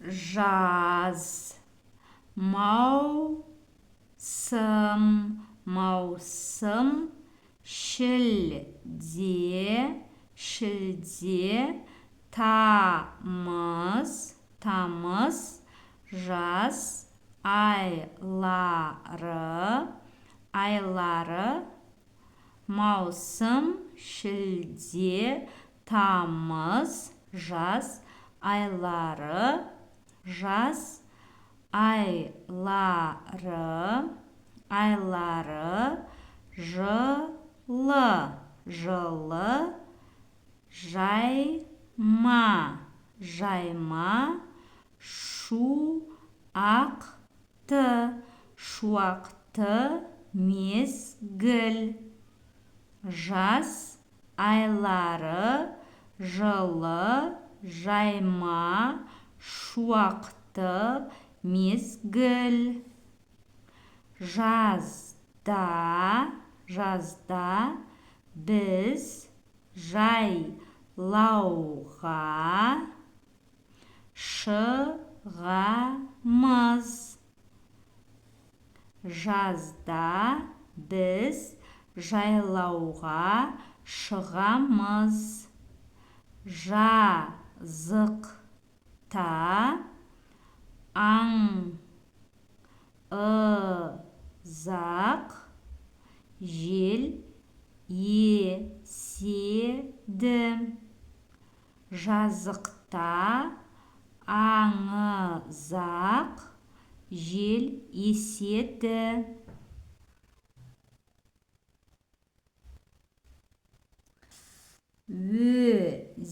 жаз, маусым, маусым, шілде, тамыз, тамыз, жаз айлары, маусым, шілде, тамыз, жаз айлары, жаз айлары, жылы, жайма, шуақты, мезгіл, жаз айлары, жылы, жайма, шуақты, мезгіл. Жазда біз жайлауға шығамыз. Жазда біз жайлауға шығамыз. Жазықта аңызақ жел еседі. Жазықта аңызақ жел еседі.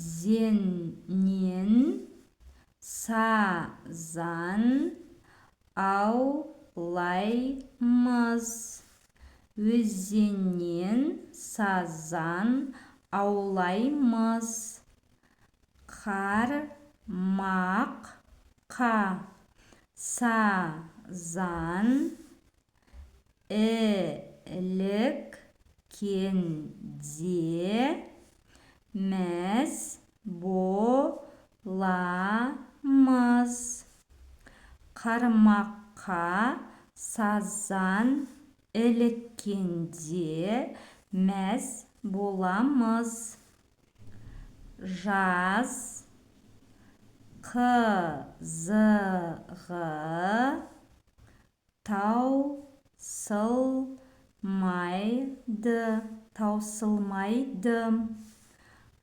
Өзеннен сазан аулаймыз. Өзеннен сазан аулаймыз. Қармаққа сазан іліккенде мәз боламыз. Қармаққа сазан іліккенде мәз боламыз. Жаз қызығы таусылмайды.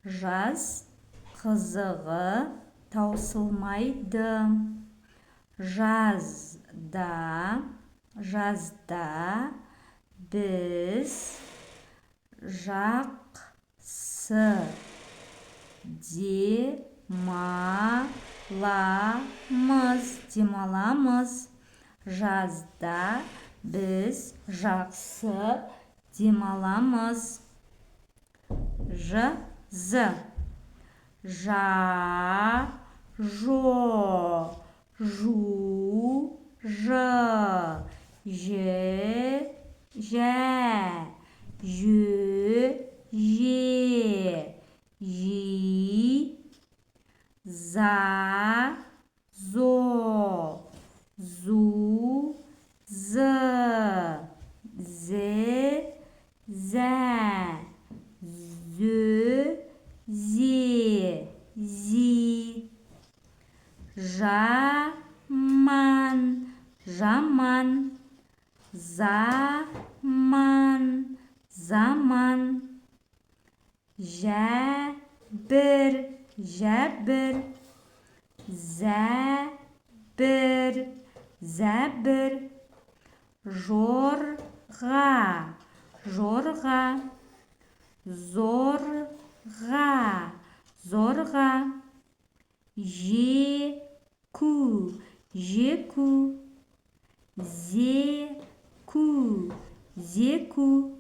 Жаз қызығы таусылмайды. Жазда біз жақсы демаламыз. Жазда біз жақсы демаламыз. Заман, жәбір, зәбір, жорға, зорға, жеку, зеку,